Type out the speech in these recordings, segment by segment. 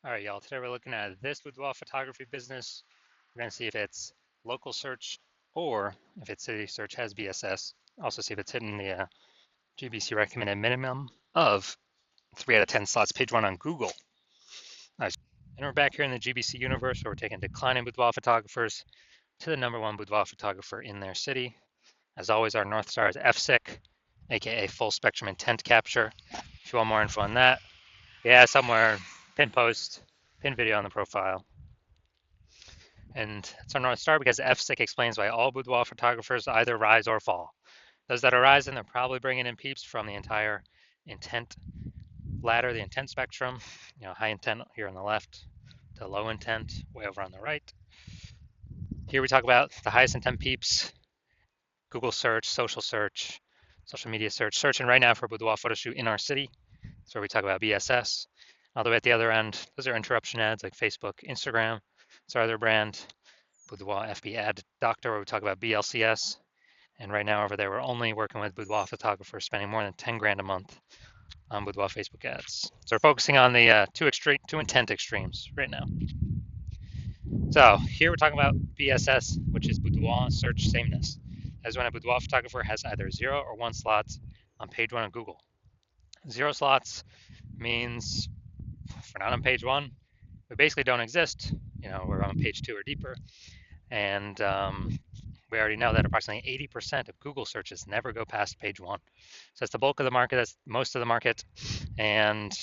All right, y'all. Today we're looking at this boudoir photography business. We're going to see if it's local search or if its city search has BSS. Also see if it's hitting the GBC recommended minimum of 3 out of 10 slots, page 1 on Google. Nice. And we're back here in the GBC universe where we're taking declining boudoir photographers to the #1 boudoir photographer in their city. As always, our North Star is FSIC, aka full spectrum intent capture. If you want more info on that, yeah, somewhere, pin post, pin video on the profile. And it's our North Star because FSIC explains why all boudoir photographers either rise or fall. Those that are rising, they're probably bringing in peeps from the entire intent ladder, the intent spectrum, high intent here on the left to low intent way over on the right. Here we talk about the highest intent peeps, Google search, social media search, searching right now for a boudoir photo shoot in our city. That's where we talk about BSS. All the way at the other end, those are interruption ads like Facebook, Instagram. It's our other brand, Boudoir FB Ad Doctor, where we talk about BLCS. And right now over there, we're only working with boudoir photographers spending more than 10 grand a month on boudoir Facebook ads. So we're focusing on the two intent extremes right now. So here we're talking about BSS, which is boudoir search sameness. As when a boudoir photographer has either 0 or 1 slots on page 1 of Google. 0 slots means if we're not on page 1, we basically don't exist. We're on page 2 or deeper. And we already know that approximately 80% of Google searches never go past page 1. So that's the bulk of the market, that's most of the market. And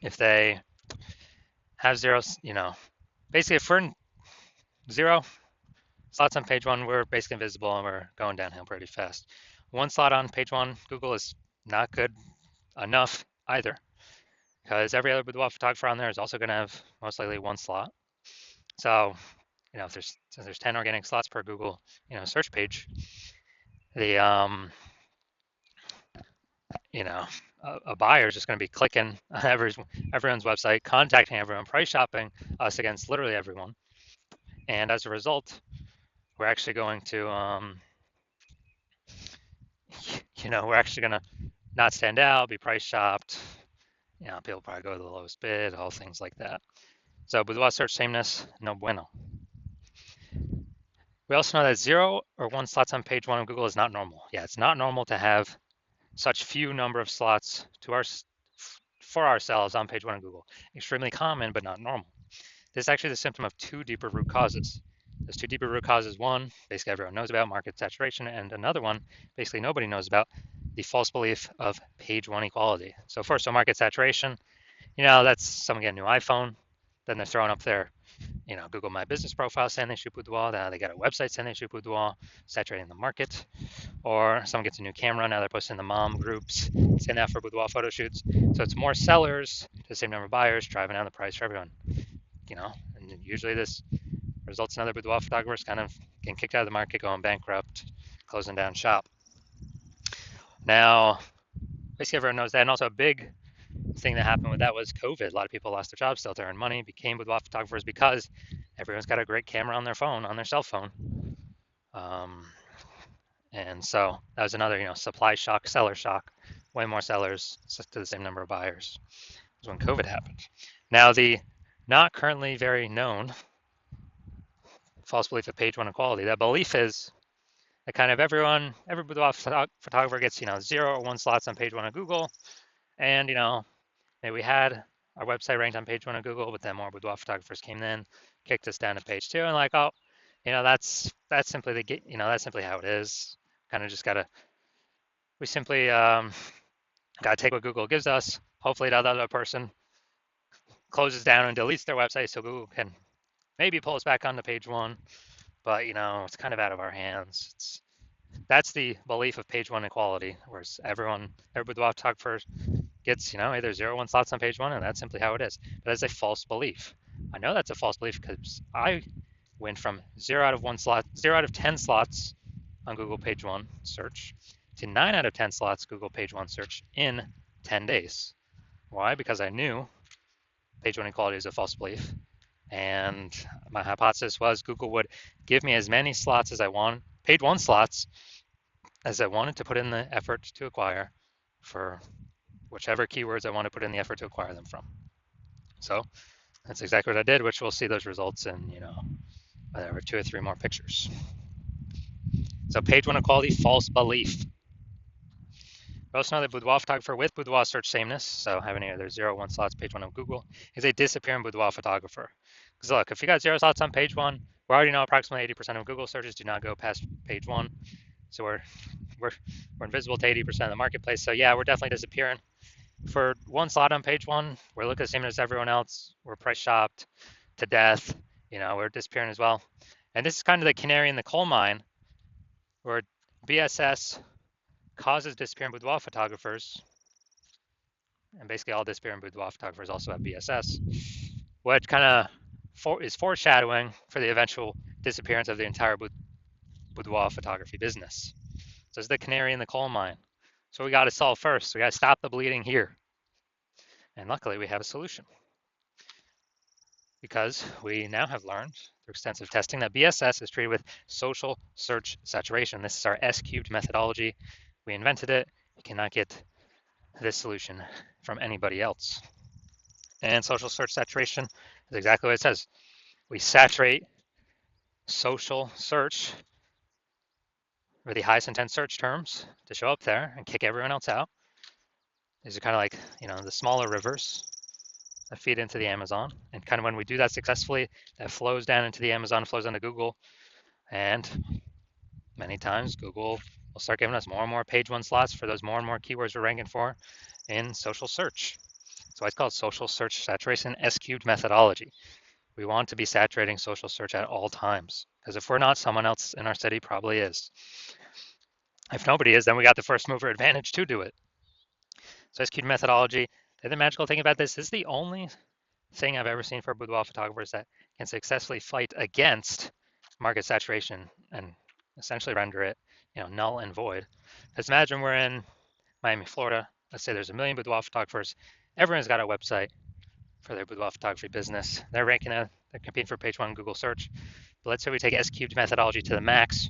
if they have zeros, basically if we're in 0 slots on page 1, we're basically invisible and we're going downhill pretty fast. 1 slot on page 1, Google is not good enough either, because every other boudoir photographer on there is also going to have most likely 1 slot. So, if there's 10 organic slots per Google, search page, the a buyer is just going to be clicking on everyone's website, contacting everyone, price shopping us against literally everyone, and as a result, we're actually going to, we're actually going to not stand out, be price shopped. People probably go to the lowest bid, all things like that. So boudoir search sameness, no bueno. We also know that 0 or 1 slots on page 1 of Google is not normal. Yeah, it's not normal to have such few number of slots for ourselves on page 1 of Google. Extremely common, but not normal. This is actually the symptom of 2 deeper root causes. Those 2 deeper root causes, one, basically everyone knows about, market saturation, and another one, basically nobody knows about, the false belief of page 1 equality. So first, market saturation, that's someone getting a new iPhone, then they're throwing up their Google My Business profile saying they shoot boudoir. Now they got a website saying they shoot boudoir, saturating the market. Or someone gets a new camera, now they're posting the mom groups saying that for boudoir photo shoots. So it's more sellers to the same number of buyers, driving down the price for everyone. And usually this results in other boudoir photographers kind of getting kicked out of the market, going bankrupt, closing down shop. Now, basically everyone knows that. And also a big thing that happened with that was COVID. A lot of people lost their jobs, still to earn money, became boudoir photographers because everyone's got a great camera on their phone, on their cell phone. And so that was another, supply shock, seller shock, way more sellers to the same number of buyers. That was when COVID happened. Now the not currently very known false belief of page 1 equality. That belief is that kind of every boudoir photographer gets, 0 or 1 slots on page 1 of Google. And, maybe we had our website ranked on page 1 of Google, but then more boudoir photographers came in, kicked us down to page 2, and like, oh, that's simply that's simply how it is. Kind of just we simply gotta take what Google gives us. Hopefully that other person closes down and deletes their website so Google can maybe pull us back onto page 1, but it's kind of out of our hands. That's the belief of page 1 equality, whereas every boudoir photographer gets, either 0 or 1 slots on page 1, and that's simply how it is. But that's a false belief. I know that's a false belief because I went from 0 out of 10 slots on Google page 1 search to 9 out of 10 slots Google page 1 search in 10 days. Why? Because I knew page 1 equality is a false belief. And my hypothesis was Google would give me as many slots as I want, page 1 slots, as I wanted to put in the effort to acquire for whichever keywords I want to put in the effort to acquire them from. So that's exactly what I did, which we'll see those results in, whatever, 2 or 3 more pictures. So page 1 equality, false belief. We also know that boudoir photographer with boudoir search sameness, so having either 0 or 1 slots, page 1 of Google, is a disappearing boudoir photographer. Because look, if you got 0 slots on page 1, we already know approximately 80% of Google searches do not go past page 1. So we're invisible to 80% of the marketplace. So yeah, we're definitely disappearing. For 1 slot on page 1, we're looking the same as everyone else. We're price shopped to death. We're disappearing as well. And this is kind of the canary in the coal mine, where BSS causes disappearing boudoir photographers, and basically all disappearing boudoir photographers also have BSS, what kind of is foreshadowing for the eventual disappearance of the entire boudoir photography business. So it's the canary in the coal mine. So we got to solve first. We got to stop the bleeding here. And luckily we have a solution, because we now have learned through extensive testing that BSS is treated with social search saturation. This is our S-cubed methodology. We invented it. You cannot get this solution from anybody else. And social search saturation is exactly what it says. We saturate social search for the highest intent search terms to show up there and kick everyone else out. These are kind of like, the smaller rivers that feed into the Amazon. And kind of when we do that successfully, that flows down into the Amazon, flows onto Google. And many times Google will start giving us more and more page 1 slots for those more and more keywords we're ranking for in social search. So it's called social search saturation, S-cubed methodology. We want to be saturating social search at all times, because if we're not, someone else in our city probably is. If nobody is, then we got the first mover advantage to do it. So S-cubed methodology, the other magical thing about this is the only thing I've ever seen for boudoir photographers that can successfully fight against market saturation and essentially render it, null and void. Because imagine we're in Miami, Florida. Let's say there's 1 million boudoir photographers. Everyone's got a website for their boudoir photography business. They're competing for page 1 Google search. But let's say we take S-cubed methodology to the max.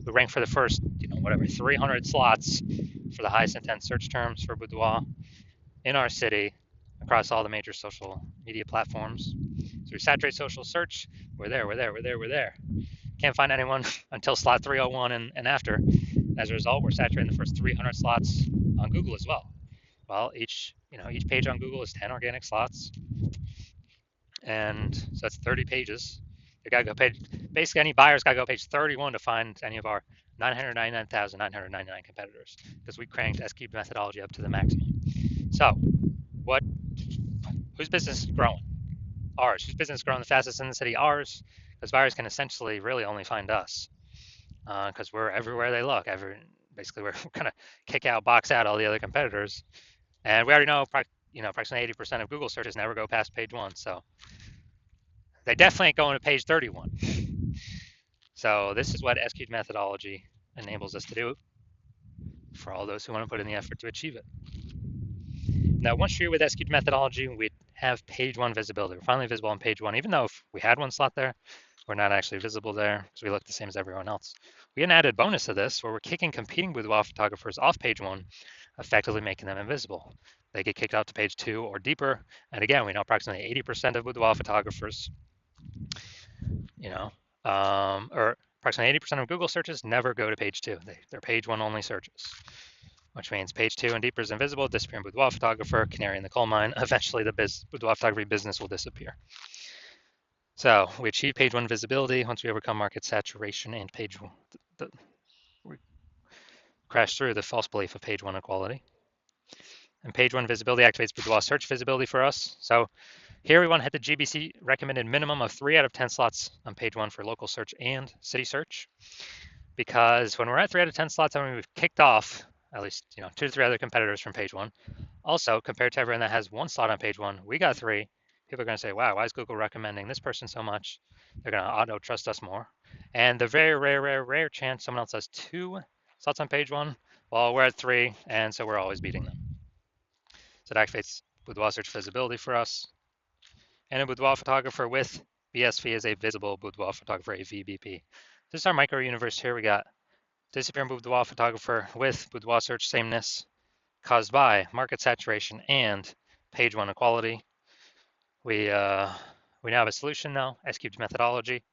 We rank for the first, 300 slots for the highest intent search terms for boudoir in our city across all the major social media platforms. So we saturate social search. We're there. Can't find anyone until slot 301 and after. As a result, we're saturating the first 300 slots on Google as well. Well, each page on Google is 10 organic slots, and so that's 30 pages. You gotta go basically any buyer's gotta go page 31 to find any of our 999,999 competitors, because we cranked S-cubed methodology up to the maximum. So, whose business is growing? Ours. Whose business is growing the fastest in the city? Ours, because buyers can essentially really only find us, because we're everywhere they look. Basically, we're gonna kick out, box out all the other competitors, and we already know, approximately 80% of Google searches never go past page 1. So they definitely ain't going to page 31. So this is what S-cubed methodology enables us to do for all those who want to put in the effort to achieve it. Now, once you're with S-cubed methodology, we'd have page 1 visibility. We're finally visible on page 1, even though if we had 1 slot there, we're not actually visible there because we look the same as everyone else. We get an added bonus to this where we're kicking competing boudoir photographers off page 1, effectively making them invisible. They get kicked out to page 2 or deeper. And again, we know approximately 80% of boudoir photographers, or approximately 80% of Google searches never go to page 2. They're page 1 only searches, which means page 2 and deeper is invisible, disappearing boudoir photographer, canary in the coal mine. Eventually, the boudoir photography business will disappear. So we achieve page 1 visibility once we overcome market saturation and page 1. We crash through the false belief of page 1 equality. And page 1 visibility activates boudoir search visibility for us. So here we want to hit the GBC recommended minimum of 3 out of 10 slots on page 1 for local search and city search. Because when we're at 3 out of 10 slots, I mean, we've kicked off at least 2 to 3 other competitors from page 1. Also, compared to everyone that has 1 slot on page 1, we got 3. People are going to say, wow, why is Google recommending this person so much? They're going to auto trust us more. And the very rare chance someone else has 2 slots on page 1, well, we're at 3, and so we're always beating them. So it activates boudoir search visibility for us. And a boudoir photographer with BSV is a visible boudoir photographer, a VBP. This is our micro universe here. We got disappearing boudoir photographer with boudoir search sameness caused by market saturation and page 1 equality. We now have a solution now, S-cubed methodology.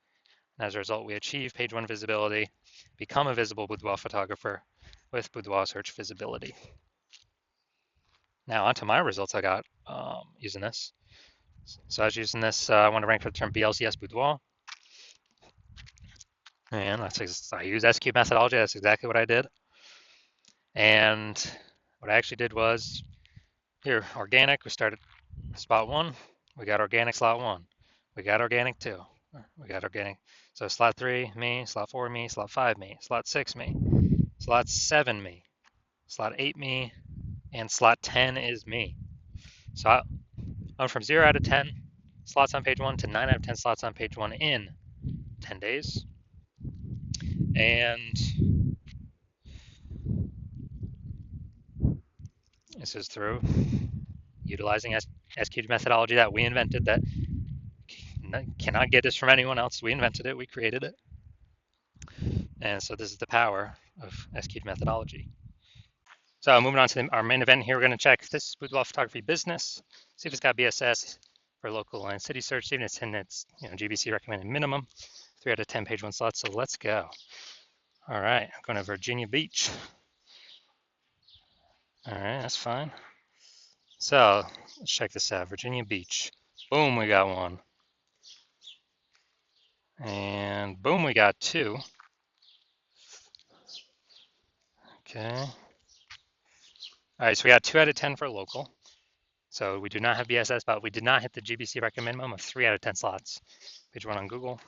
And as a result, we achieve page one visibility, become a visible boudoir photographer with boudoir search visibility. Now onto my results I got using this. So I was using this, I want to rank for the term BLCS boudoir. And I use S-cube methodology, that's exactly what I did. And what I actually did was, here, organic, we started spot one, we got organic slot one. We got organic two, we got organic. So slot three, me, slot four, me, slot five, me, slot six, me, slot seven, me, slot eight, me, and slot 10 is me. So I went from 0 out of 10 slots on page one to 9 out of 10 slots on page one in 10 days. And this is through utilizing S-cubed methodology that we invented, that cannot get this from anyone else. We invented it, we created it. And so this is the power of S-cubed methodology. So moving on to our main event here, we're going to check this boudoir photography business, see if it's got BSS for local and city search, see if it's in its GBC recommended minimum, 3 out of 10 page one slots. So let's go. All right, I'm going to Virginia Beach. All right, that's fine. So let's check this out, Virginia Beach. Boom, we got one. And boom, we got two. Okay. All right, so we got 2 out of 10 for local. So we do not have BSS, but we did not hit the GBC recommend minimum of 3 out of 10 slots. Page one on Google.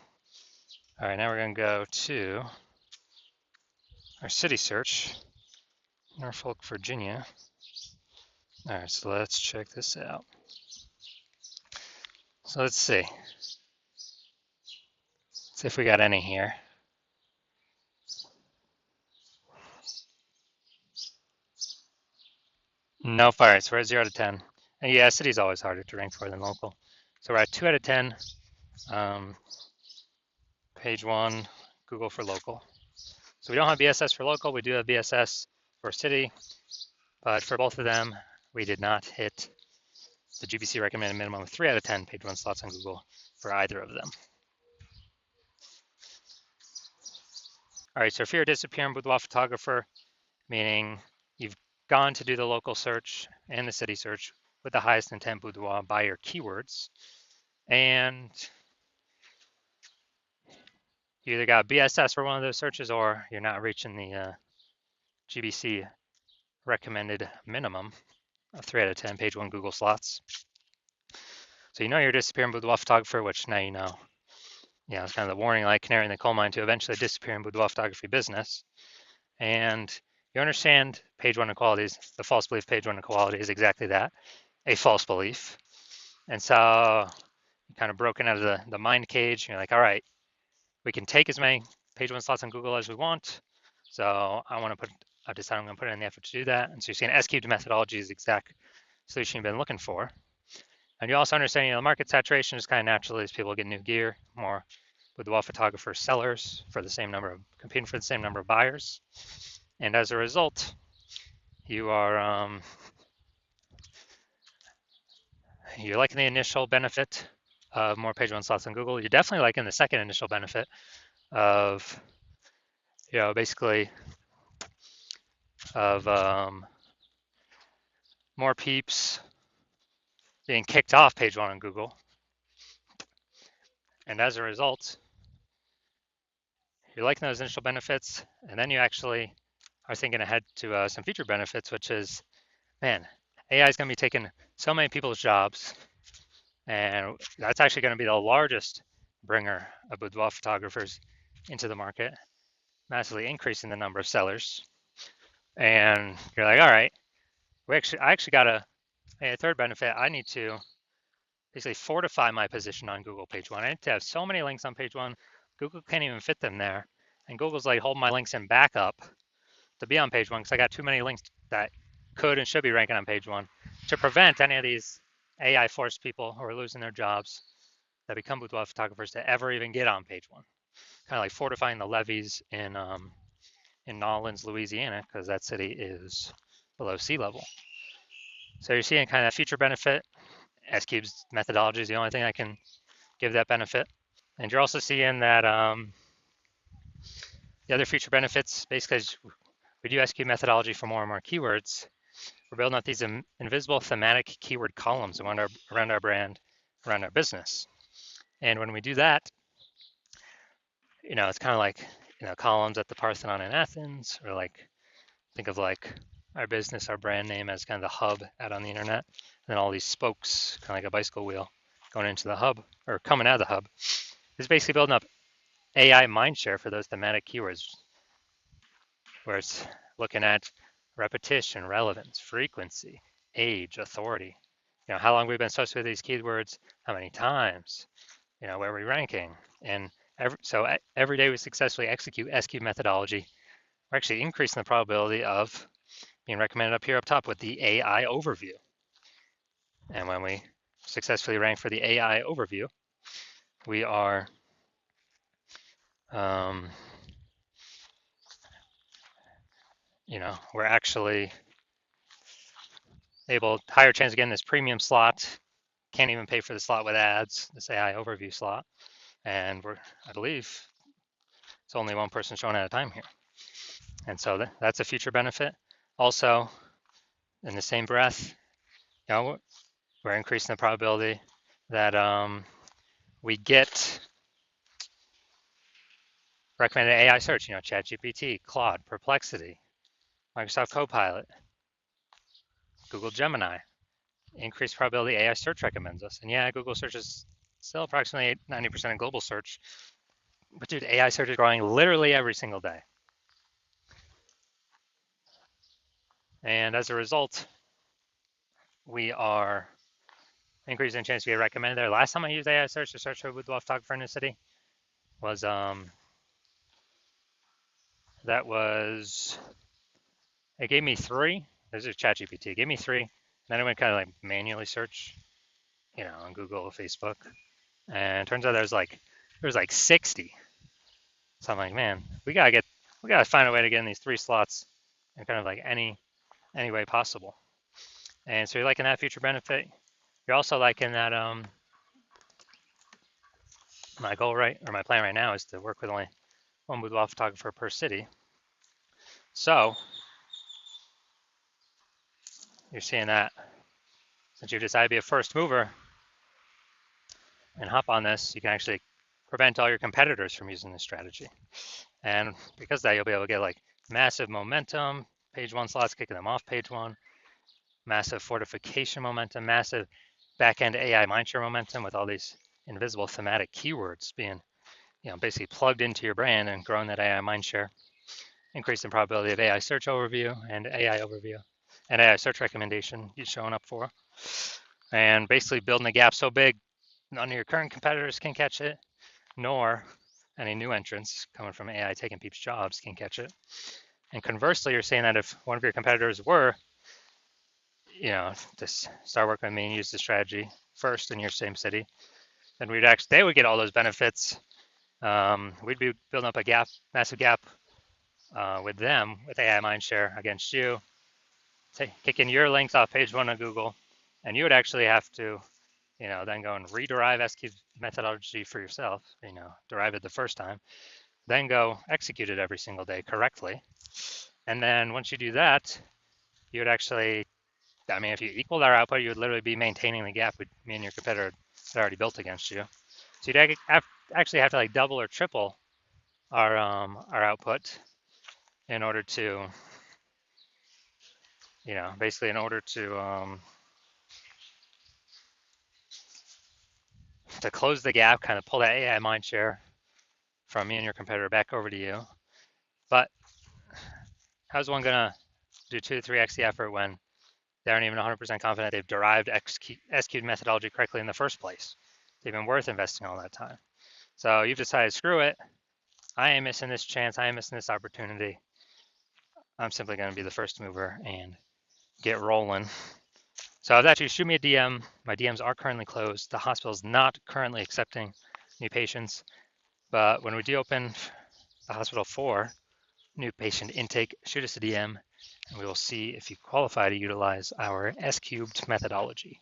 All right, now we're going to go to our city search, Norfolk, Virginia. All right, so let's check this out. So let's see. Let's see if we got any here. Nope. All right, so we're at 0 out of 10. And yeah, city's always harder to rank for than local. So we're at 2 out of 10. Page one, Google for local. So we don't have BSS for local. We do have BSS for city. But for both of them, we did not hit the GBC recommended minimum of 3 out of 10 page one slots on Google for either of them. All right, so if you're a disappearing boudoir photographer, meaning you've gone to do the local search and the city search with the highest intent boudoir by your keywords, and you either got BSS for one of those searches or you're not reaching the GBC recommended minimum of 3 out of 10 page one Google slots. So you know you're a disappearing boudoir photographer, which now you know. Yeah, it's kind of the warning light, canary in the coal mine to eventually disappear in boudoir photography business. And you understand page one inequalities. The false belief page one inequality is exactly that, a false belief. And so you're kind of broken out of the mind cage. You're like, all right, we can take as many page one slots on Google as we want. So I've decided I'm going to put in the effort to do that. And so you're seeing S-cubed methodology is the exact solution you've been looking for. And you also understand, the market saturation is kind of naturally as people get new gear, more boudoir photographer sellers for the same number of competing for the same number of buyers. And as a result, you are you're liking the initial benefit of more page one slots on Google. You're definitely liking the second initial benefit of basically of more peeps being kicked off page one on Google. And as a result, you're liking those initial benefits, and then you actually are thinking ahead to some future benefits, which is, man, AI is going to be taking so many people's jobs, and that's actually going to be the largest bringer of boudoir photographers into the market, massively increasing the number of sellers. And you're like, all right, I actually got a third benefit. I need to basically fortify my position on Google page one. I need to have so many links on page one, Google can't even fit them there. And Google's like, hold my links in backup to be on page one because I got too many links that could and should be ranking on page one to prevent any of these AI forced people who are losing their jobs that become boudoir photographers to ever even get on page one. Kind of like fortifying the levees in Nolens, Louisiana, because that city is below sea level. So you're seeing kind of that future benefit S cubes methodology is the only thing that can give that benefit. And you're also seeing that the other future benefits, basically, as we do S cube methodology for more and more keywords, we're building up these invisible thematic keyword columns around our brand, around our business. And when we do that, it's kind of like, columns at the Parthenon in Athens, or like, think of like our business, our brand name as kind of the hub out on the internet, and then all these spokes, kind of like a bicycle wheel, going into the hub or coming out of the hub. It's basically building up AI mindshare for those thematic keywords, where it's looking at repetition, relevance, frequency, age, authority. How long we've been associated with these keywords, how many times, where are we ranking, and every day we successfully execute SQ methodology, we're actually increasing the probability of being recommended up top with the AI overview. And when we successfully rank for the AI overview, we are we're actually able, higher chance of getting this premium slot, can't even pay for the slot with ads, this AI overview slot. And I believe it's only one person showing at a time here. And so that's a future benefit. Also, in the same breath, we're increasing the probability that we get recommended AI search, ChatGPT, Claude, Perplexity, Microsoft Copilot, Google Gemini. Increased probability AI search recommends us. And yeah, Google search is still approximately 90% of global search. But dude, AI search is growing literally every single day. And as a result, we are increasing the chance to get recommended there. Last time I used AI search to search for a boudoir photographer in the city was it gave me 3. This is ChatGPT. It gave me 3. Then I went kind of like manually search, on Google or Facebook. And it turns out there was like 60. So I'm like, man, we gotta find a way to get in these 3 slots in kind of like any way possible. And so you're liking that future benefit. You're also liking that my plan right now is to work with only one boudoir photographer per city. So you're seeing that since you decided to be a first mover and hop on this, you can actually prevent all your competitors from using this strategy. And because of that, you'll be able to get like massive momentum, page 1 slots kicking them off page 1, massive fortification momentum, massive back-end AI mindshare momentum with all these invisible thematic keywords being, basically plugged into your brand and growing that AI mindshare, increasing probability of AI search overview and AI search recommendation you're showing up for, and basically building a gap so big none of your current competitors can catch it, nor any new entrants coming from AI taking people's jobs can catch it. And conversely, you're saying that if one of your competitors were, to start working with me and use the strategy first in your same city, then they would get all those benefits. We'd be building up a massive gap with them, with AI mindshare against you, kicking your links off page 1 of Google, and you would actually have to, then go and rederive SQ methodology for yourself, derive it the first time, then go execute it every single day correctly. And then once you do that, you would actually, if you equaled our output, you would literally be maintaining the gap with me and your competitor had already built against you. So you'd actually have to like double or triple our output in order to, basically in order to close the gap, kind of pull that AI mindshare from me and your competitor back over to you. But how's one gonna do 2 to 3x the effort when they aren't even 100% confident they've derived SQ methodology correctly in the first place? It's even worth investing all that time. So you've decided, screw it. I am missing this chance. I am missing this opportunity. I'm simply going to be the first mover and get rolling. So I've actually shoot me a DM. My DMs are currently closed. The hospital is not currently accepting new patients. But when we do open the hospital for new patient intake, shoot us a DM and we will see if you qualify to utilize our S-cubed methodology.